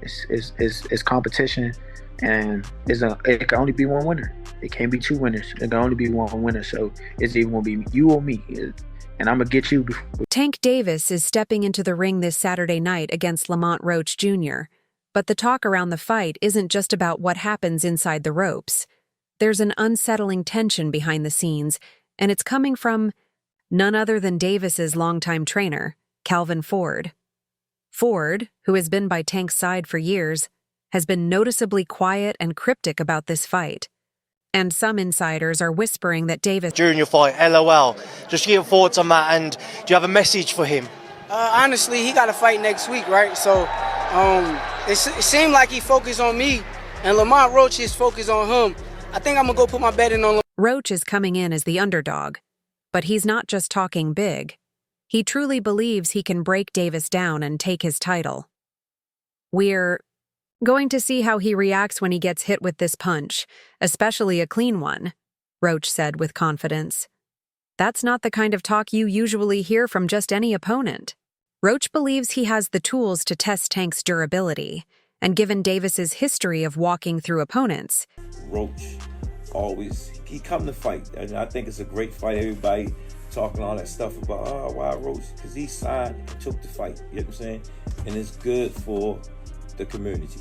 It's competition, and it can only be one winner. It can't be two winners. It can only be one winner. So it's either gonna be you or me, and I'm gonna get you. Tank Davis is stepping into the ring this Saturday night against Lamont Roach Jr., but the talk around the fight isn't just about what happens inside the ropes. There's an unsettling tension behind the scenes, and it's coming from none other than Davis's longtime trainer, Calvin Ford. Ford, who has been by Tank's side for years, has been noticeably quiet and cryptic about this fight. And some insiders are whispering that Davis... During your fight, LOL. Just your thoughts on that, and do you have a message for him? Honestly, he got a fight next week, right? So it seemed like he focused on me, and Lamont Roach is focused on him. I think I'm going to go put my bet in on Lamont. Roach is coming in as the underdog, but he's not just talking big. He truly believes he can break Davis down and take his title. We're going to see how he reacts when he gets hit with this punch, especially a clean one, Roach said with confidence. That's not the kind of talk you usually hear from just any opponent. Roach believes he has the tools to test Tank's durability, and given Davis's history of walking through opponents, Roach he come to fight, and I think it's a great fight. Everybody talking all that stuff about, why Roach? Because he signed and took the fight, you know what I'm saying? And it's good for the community.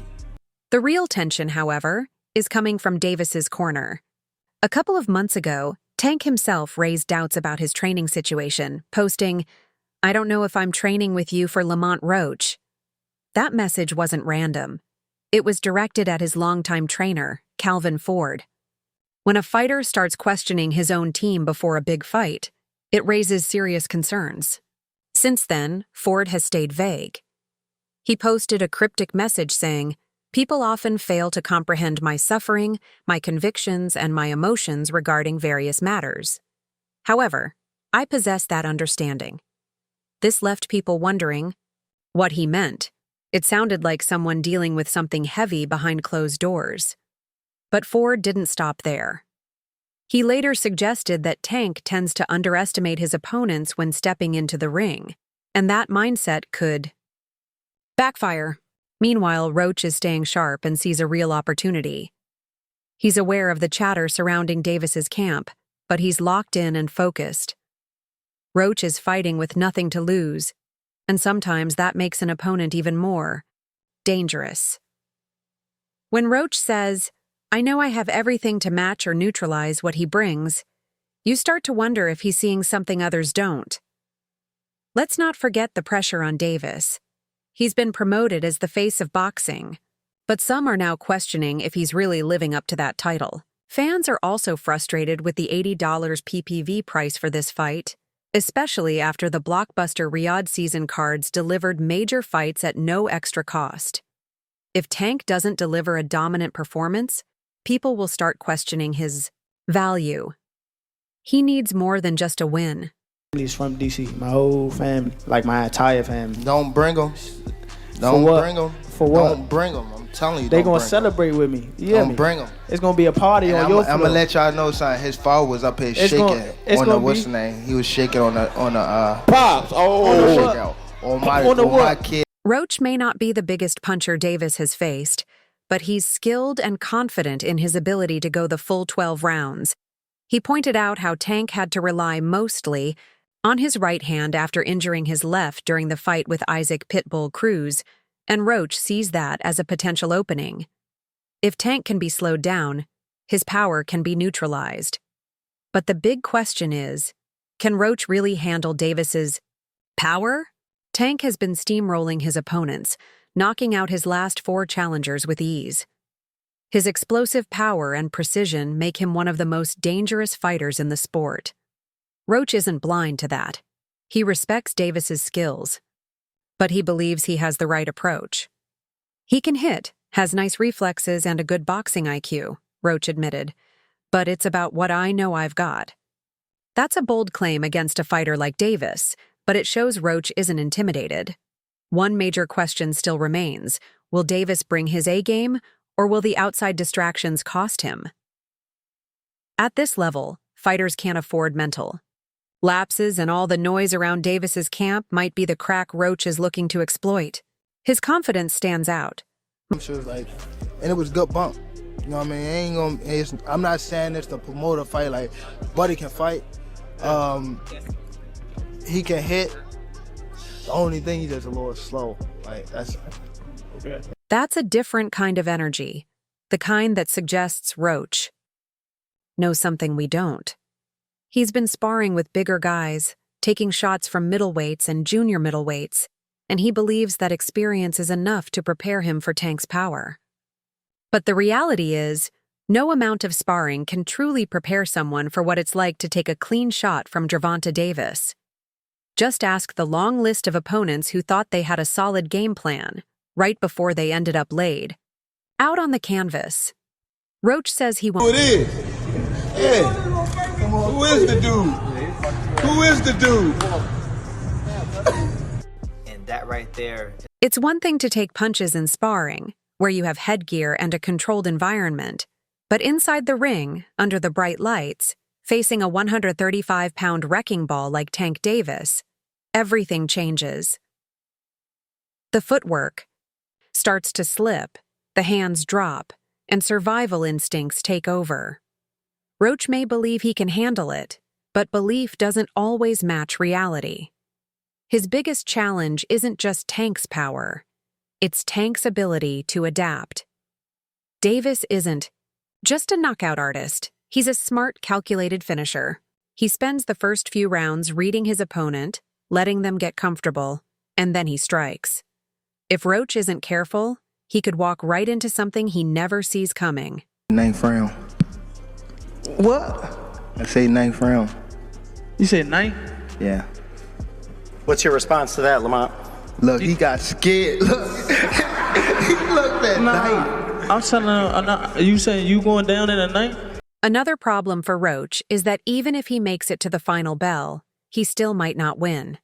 The real tension, however, is coming from Davis's corner. A couple of months ago, Tank himself raised doubts about his training situation, posting, "I don't know if I'm training with you for Lamont Roach." That message wasn't random. It was directed at his longtime trainer, Calvin Ford. When a fighter starts questioning his own team before a big fight, it raises serious concerns. Since then, Ford has stayed vague. He posted a cryptic message saying, "People often fail to comprehend my suffering, my convictions, and my emotions regarding various matters. However, I possess that understanding." This left people wondering what he meant. It sounded like someone dealing with something heavy behind closed doors. But Ford didn't stop there. He later suggested that Tank tends to underestimate his opponents when stepping into the ring, and that mindset could backfire. Meanwhile, Roach is staying sharp and sees a real opportunity. He's aware of the chatter surrounding Davis's camp, but he's locked in and focused. Roach is fighting with nothing to lose, and sometimes that makes an opponent even more dangerous. When Roach says, "I know I have everything to match or neutralize what he brings," you start to wonder if he's seeing something others don't. Let's not forget the pressure on Davis. He's been promoted as the face of boxing, but some are now questioning if he's really living up to that title. Fans are also frustrated with the $80 PPV price for this fight, especially after the blockbuster Riyadh season cards delivered major fights at no extra cost. If Tank doesn't deliver a dominant performance, people will start questioning his value. He needs more than just a win. He's from DC. My whole family, like my entire family. Don't bring them. Don't bring them. For what? Don't bring them. I'm telling you, They don't gonna bring celebrate with me. Yeah, Don't bring them. It's gonna be a party on your floor. I'm gonna let y'all know something. His father was up here shaking on the what's the name? He was shaking on the pops. On my kid. Roach may not be the biggest puncher Davis has faced, but he's skilled and confident in his ability to go the full 12 rounds. He pointed out how Tank had to rely mostly on his right hand after injuring his left during the fight with Isaac Pitbull Cruz, and Roach sees that as a potential opening. If Tank can be slowed down, his power can be neutralized. But the big question is, can Roach really handle Davis's power? Tank has been steamrolling his opponents, knocking out his last 4 challengers with ease. His explosive power and precision make him one of the most dangerous fighters in the sport. Roach isn't blind to that. He respects Davis's skills, but he believes he has the right approach. He can hit, has nice reflexes, and a good boxing IQ, Roach admitted, but it's about what I know I've got. That's a bold claim against a fighter like Davis, but it shows Roach isn't intimidated. One major question still remains: will Davis bring his A-game, or will the outside distractions cost him? At this level, fighters can't afford mental lapses, and all the noise around Davis's camp might be the crack Roach is looking to exploit. His confidence stands out, She was like, and it was a good bump. You know what I mean? I'm not saying this to promote a fight. Like, Buddy can fight. He can hit. The only thing, he's just a little slow. Like, that's okay. That's a different kind of energy. The kind that suggests Roach knows something we don't. He's been sparring with bigger guys, taking shots from middleweights and junior middleweights, and he believes that experience is enough to prepare him for Tank's power. But the reality is, no amount of sparring can truly prepare someone for what it's like to take a clean shot from GervontaDavis. Just ask the long list of opponents who thought they had a solid game plan, right before they ended up laid. Out on the canvas, Roach says he won't. Who it is? Hey, who is the dude? Who is the dude? And that right there. It's one thing to take punches in sparring, where you have headgear and a controlled environment, but inside the ring, under the bright lights, facing a 135-pound wrecking ball like Tank Davis, everything changes. The footwork starts to slip, the hands drop, and survival instincts take over. Roach may believe he can handle it, but belief doesn't always match reality. His biggest challenge isn't just Tank's power, it's Tank's ability to adapt. Davis isn't just a knockout artist, he's a smart, calculated finisher. He spends the first few rounds reading his opponent, letting them get comfortable, and then he strikes. If Roach isn't careful, he could walk right into something he never sees coming. 9th round. What? I say 9th round. You said 9? Yeah. What's your response to that, Lamont? Look, he got scared. Look. He looked at 9. I'm telling you, you saying you going down in a 9? Another problem for Roach is that even if he makes it to the final bell, he still might not win.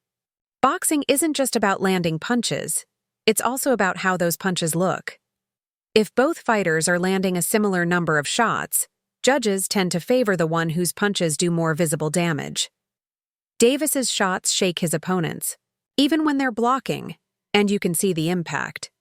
Boxing isn't just about landing punches, it's also about how those punches look. If both fighters are landing a similar number of shots, judges tend to favor the one whose punches do more visible damage. Davis's shots shake his opponents, even when they're blocking, and you can see the impact.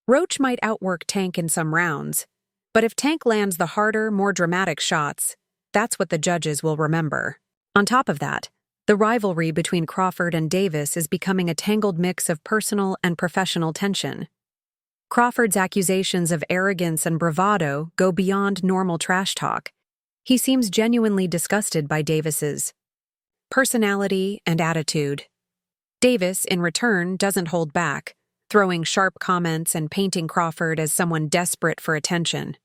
Roach might outwork Tank in some rounds, but if Tank lands the harder, more dramatic shots, that's what the judges will remember. On top of that, the rivalry between Crawford and Davis is becoming a tangled mix of personal and professional tension. Crawford's accusations of arrogance and bravado go beyond normal trash talk. He seems genuinely disgusted by Davis's personality and attitude. Davis, in return, doesn't hold back, throwing sharp comments and painting Crawford as someone desperate for attention.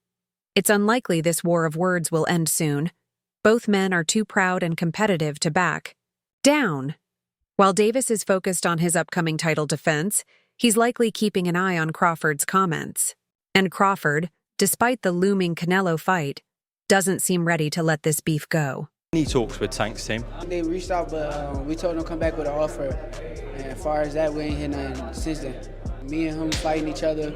It's unlikely this war of words will end soon. Both men are too proud and competitive to back down. While Davis is focused on his upcoming title defense, he's likely keeping an eye on Crawford's comments. And Crawford, despite the looming Canelo fight, doesn't seem ready to let this beef go. Any talks with Tank's team? They reached out, but we told them to come back with an offer. And as far as that, we ain't heard nothing since then. Me and him fighting each other,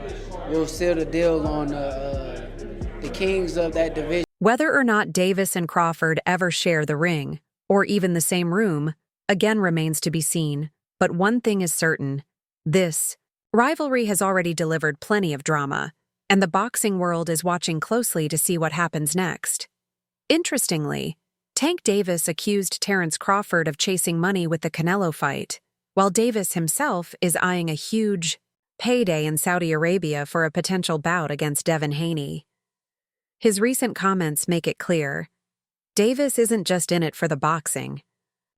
we'll seal the deal on the kings of that division. Whether or not Davis and Crawford ever share the ring, or even the same room, again remains to be seen. But one thing is certain. This rivalry has already delivered plenty of drama, and the boxing world is watching closely to see what happens next. Interestingly, Tank Davis accused Terence Crawford of chasing money with the Canelo fight, while Davis himself is eyeing a huge payday in Saudi Arabia for a potential bout against Devin Haney. His recent comments make it clear, Davis isn't just in it for the boxing.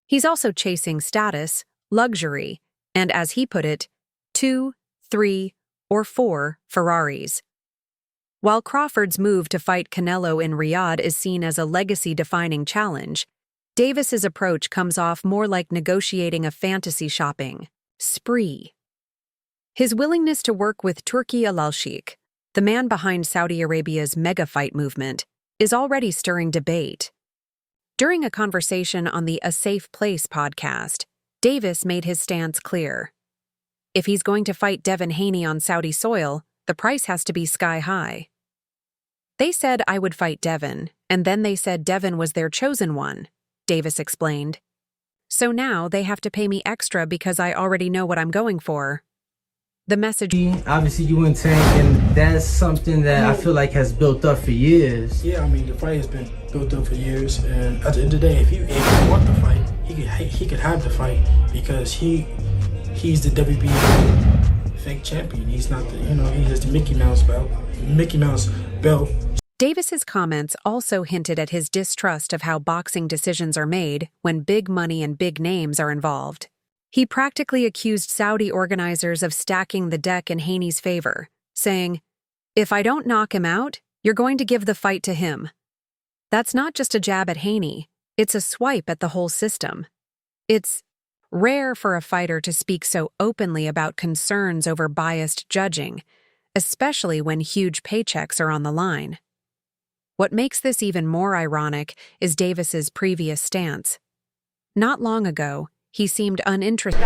He's also chasing status, luxury, and as he put it, 2, 3, or 4 Ferraris. While Crawford's move to fight Canelo in Riyadh is seen as a legacy-defining challenge, Davis's approach comes off more like negotiating a fantasy shopping spree. His willingness to work with Turki Al-Sheikh, the man behind Saudi Arabia's mega-fight movement, is already stirring debate. During a conversation on the A Safe Place podcast, Davis made his stance clear. If he's going to fight Devin Haney on Saudi soil, the price has to be sky high. They said I would fight Devin, and then they said Devin was their chosen one, Davis explained. So now they have to pay me extra because I already know what I'm going for. The message... Obviously, you and Tank, and that's something that I feel like has built up for years. Yeah, I mean, the fight has been built up for years, and at the end of the day, if he want the fight, he could have the fight because he's the WBA fake champion. He's not the, he has the Mickey Mouse belt. Davis's comments also hinted at his distrust of how boxing decisions are made when big money and big names are involved. He practically accused Saudi organizers of stacking the deck in Haney's favor, saying, "If I don't knock him out, you're going to give the fight to him." That's not just a jab at Haney, it's a swipe at the whole system. It's rare for a fighter to speak so openly about concerns over biased judging, especially when huge paychecks are on the line. What makes this even more ironic is Davis's previous stance. Not long ago, he seemed uninterested.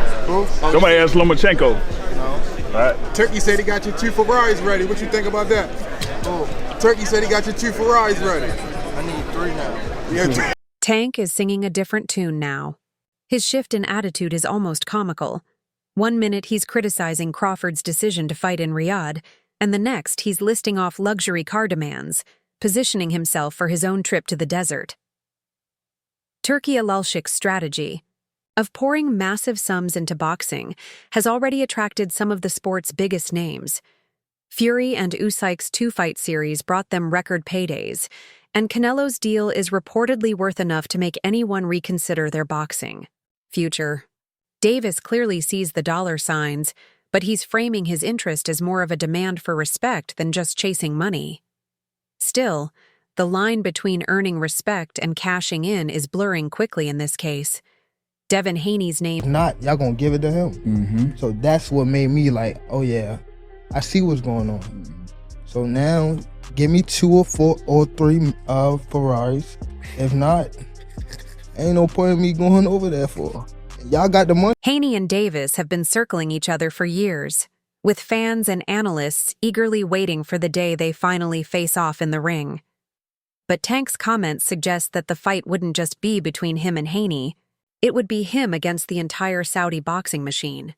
Somebody asked Lomachenko. No. All right. Turkey said he got your 2 Ferraris ready. What you think about that? Oh, Turkey said he got your 2 Ferraris ready. I need 3 now. Yeah. Tank is singing a different tune now. His shift in attitude is almost comical. One minute he's criticizing Crawford's decision to fight in Riyadh, and the next he's listing off luxury car demands, positioning himself for his own trip to the desert. Turki Alalshik's strategy of pouring massive sums into boxing has already attracted some of the sport's biggest names. Fury and Usyk's 2-fight series brought them record paydays, and Canelo's deal is reportedly worth enough to make anyone reconsider their boxing future. Davis clearly sees the dollar signs, but he's framing his interest as more of a demand for respect than just chasing money. Still, the line between earning respect and cashing in is blurring quickly in this case. Devin Haney's name... If not, y'all gonna give it to him. So that's what made me like, oh yeah, I see what's going on. So now, give me 2 or 4 or 3 Ferraris. If not, ain't no point in me going over there for. Y'all got the money. Haney and Davis have been circling each other for years, with fans and analysts eagerly waiting for the day they finally face off in the ring. But Tank's comments suggest that the fight wouldn't just be between him and Haney, it would be him against the entire Saudi boxing machine.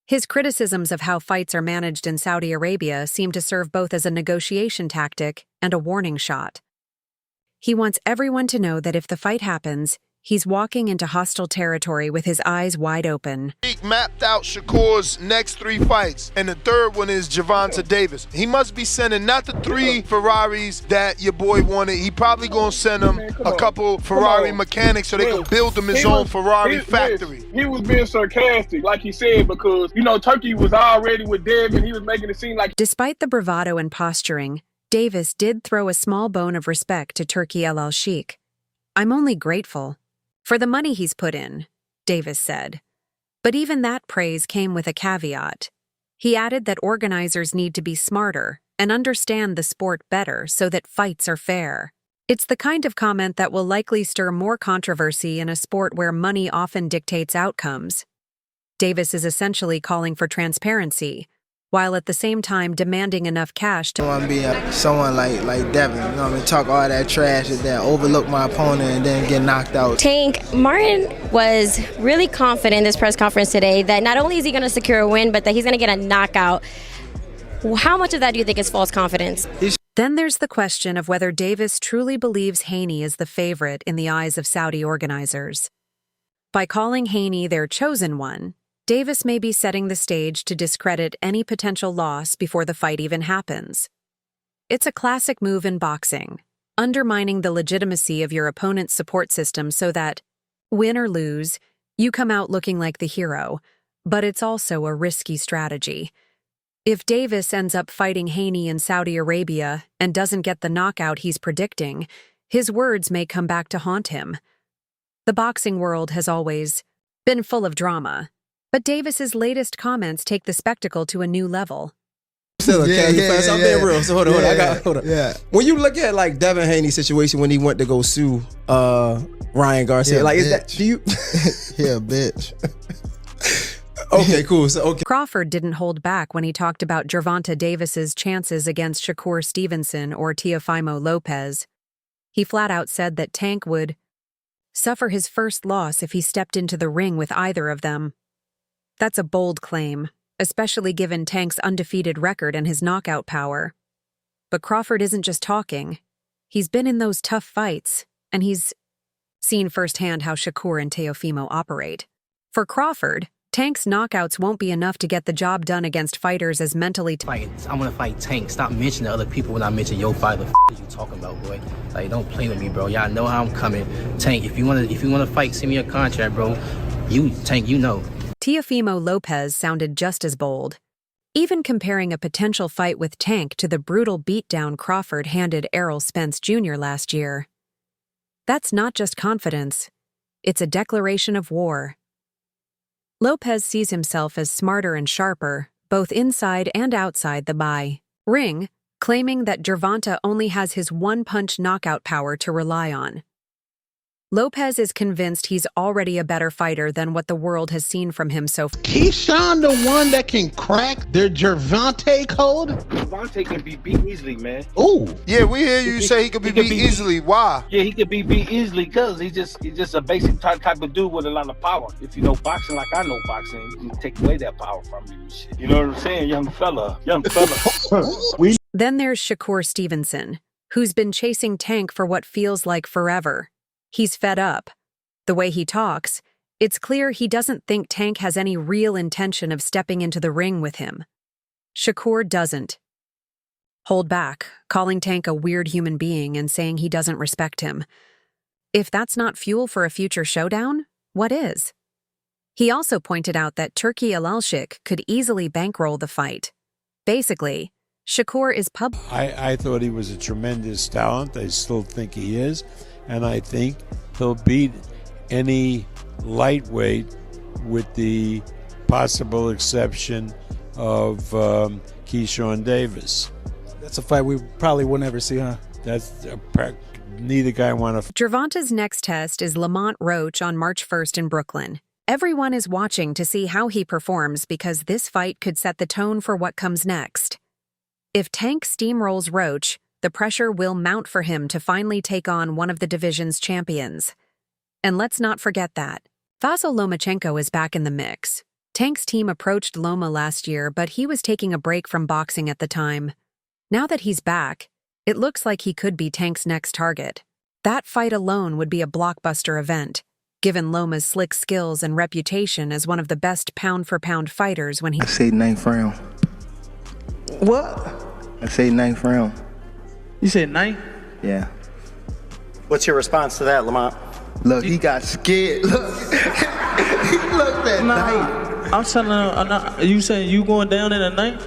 His criticisms of how fights are managed in Saudi Arabia seem to serve both as a negotiation tactic and a warning shot. He wants everyone to know that if the fight happens, he's walking into hostile territory with his eyes wide open. He mapped out Shakur's next 3 fights, and the third one is GervontaDavis. He must be sending not the 3 Ferraris that your boy wanted. He probably gonna send him a couple Ferrari mechanics so they can build him his own Ferrari factory. He was being sarcastic, like he said, because, Turkey was already with Devin. He was making it seem like... Despite the bravado and posturing, Davis did throw a small bone of respect to Turki Alalshik. "I'm only grateful for the money he's put in," Davis said. But even that praise came with a caveat. He added that organizers need to be smarter and understand the sport better so that fights are fair. It's the kind of comment that will likely stir more controversy in a sport where money often dictates outcomes. Davis is essentially calling for transparency, while at the same time demanding enough cash to... I want to be someone like Devin, talk all that trash and then overlook my opponent and then get knocked out. Tank, Martin was really confident in this press conference today that not only is he going to secure a win, but that he's going to get a knockout. How much of that do you think is false confidence? Then there's the question of whether Davis truly believes Haney is the favorite in the eyes of Saudi organizers. By calling Haney their chosen one, Davis may be setting the stage to discredit any potential loss before the fight even happens. It's a classic move in boxing, undermining the legitimacy of your opponent's support system so that, win or lose, you come out looking like the hero, but it's also a risky strategy. If Davis ends up fighting Haney in Saudi Arabia and doesn't get the knockout he's predicting, his words may come back to haunt him. The boxing world has always been full of drama, but Davis's latest comments take the spectacle to a new level. Still I'm being real. So hold on. Yeah. When you look at like Devin Haney's situation when he went to go sue Ryan Garcia, is that do you? Yeah, bitch. Okay, cool. So okay. Crawford didn't hold back when he talked about GervontaDavis's chances against Shakur Stevenson or Teofimo Lopez. He flat out said that Tank would suffer his first loss if he stepped into the ring with either of them. That's a bold claim, especially given Tank's undefeated record and his knockout power. But Crawford isn't just talking. He's been in those tough fights, and he's seen firsthand how Shakur and Teofimo operate. For Crawford, Tank's knockouts won't be enough to get the job done against fighters as mentally I'm gonna fight Tank. Stop mentioning other people when I mention your fight. The is you talking about, boy? Like, don't play with me, bro. Y'all know how I'm coming. Tank, if you wanna fight, send me a contract, bro. Tank, you know. Teofimo Lopez sounded just as bold, even comparing a potential fight with Tank to the brutal beatdown Crawford handed Errol Spence Jr. last year. That's not just confidence, it's a declaration of war. Lopez sees himself as smarter and sharper, both inside and outside the ring, claiming that Gervonta only has his one-punch knockout power to rely on. Lopez is convinced he's already a better fighter than what the world has seen from him so far. Keyshawn the one that can crack their Gervonta code? Gervonta can be beat easily, man. Ooh. Yeah, we hear you say he could be beat easily. Why? Yeah, he could be beat easily because he's just a basic type of dude with a lot of power. If you know boxing like I know boxing, you can take away that power from you and shit. You know what I'm saying? Young fella. Then there's Shakur Stevenson, who's been chasing Tank for what feels like forever. He's fed up. The way he talks, it's clear he doesn't think Tank has any real intention of stepping into the ring with him. Shakur doesn't hold back, calling Tank a weird human being and saying he doesn't respect him. If that's not fuel for a future showdown, what is? He also pointed out that Turki Alalshik could easily bankroll the fight. Basically, Shakur is I thought he was a tremendous talent. I still think he is. And I think he'll beat any lightweight with the possible exception of Keyshawn Davis. That's a fight we probably will never see, huh? Neither guy want to. Gervonta's next test is Lamont Roach on March 1st in Brooklyn. Everyone is watching to see how he performs because this fight could set the tone for what comes next. If Tank steamrolls Roach, the pressure will mount for him to finally take on one of the division's champions. And let's not forget that Vasyl Lomachenko is back in the mix. Tank's team approached Loma last year, but he was taking a break from boxing at the time. Now that he's back, it looks like he could be Tank's next target. That fight alone would be a blockbuster event, given Loma's slick skills and reputation as one of the best pound-for-pound fighters when he— I say 9th round. What? I say 9th round. You said 9? Yeah. What's your response to that, Lamont? Look, he got scared. Look. He looked at 9. I'm telling him, you saying you going down in a 9?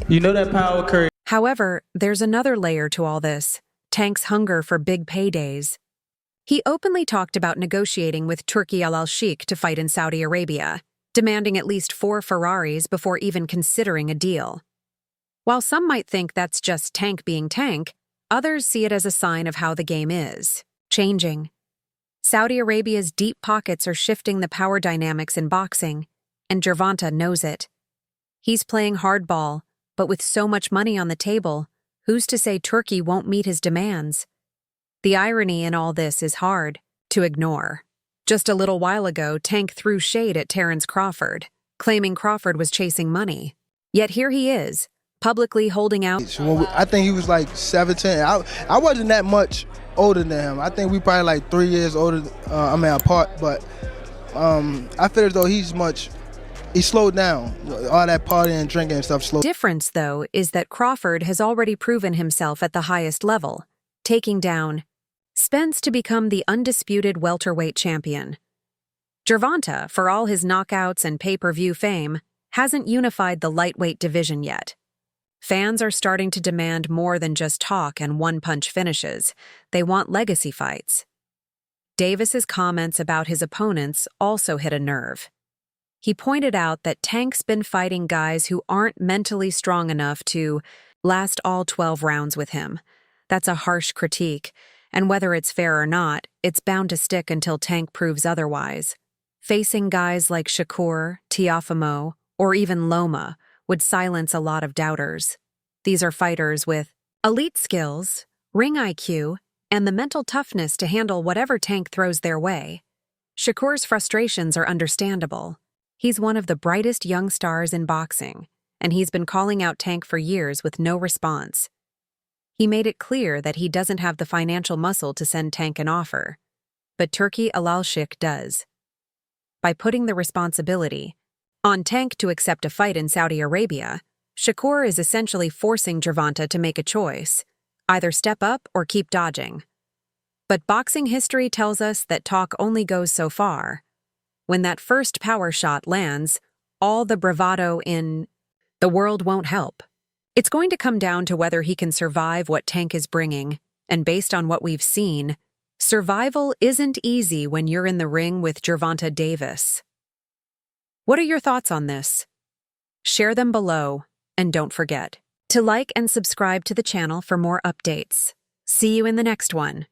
You know that power curry. However, there's another layer to all this: Tank's hunger for big paydays. He openly talked about negotiating with Turki Alalshik to fight in Saudi Arabia, demanding at least 4 Ferraris before even considering a deal. While some might think that's just Tank being Tank, others see it as a sign of how the game is changing. Saudi Arabia's deep pockets are shifting the power dynamics in boxing, and Gervonta knows it. He's playing hardball, but with so much money on the table, who's to say Turkey won't meet his demands? The irony in all this is hard to ignore. Just a little while ago, Tank threw shade at Terence Crawford, claiming Crawford was chasing money. Yet here he is, publicly holding out. I think he was like 17. I wasn't that much older than him. I think we probably like 3 years older, apart, but I feel as though he slowed down. All that partying and drinking and stuff slowed. Difference, though, is that Crawford has already proven himself at the highest level, taking down Spence to become the undisputed welterweight champion. Gervonta, for all his knockouts and pay-per-view fame, hasn't unified the lightweight division yet. Fans are starting to demand more than just talk and one-punch finishes. They want legacy fights. Davis's comments about his opponents also hit a nerve. He pointed out that Tank's been fighting guys who aren't mentally strong enough to last all 12 rounds with him. That's a harsh critique, and whether it's fair or not, it's bound to stick until Tank proves otherwise. Facing guys like Shakur, Teofimo, or even Loma would silence a lot of doubters. These are fighters with elite skills, ring IQ, and the mental toughness to handle whatever Tank throws their way. Shakur's frustrations are understandable. He's one of the brightest young stars in boxing, and he's been calling out Tank for years with no response. He made it clear that he doesn't have the financial muscle to send Tank an offer, but Turki Alalshik does. By putting the responsibility on Tank to accept a fight in Saudi Arabia, Shakur is essentially forcing Gervonta to make a choice, either step up or keep dodging. But boxing history tells us that talk only goes so far. When that first power shot lands, all the bravado in the world won't help. It's going to come down to whether he can survive what Tank is bringing, and based on what we've seen, survival isn't easy when you're in the ring with GervontaDavis. What are your thoughts on this? Share them below, and don't forget to like and subscribe to the channel for more updates. See you in the next one.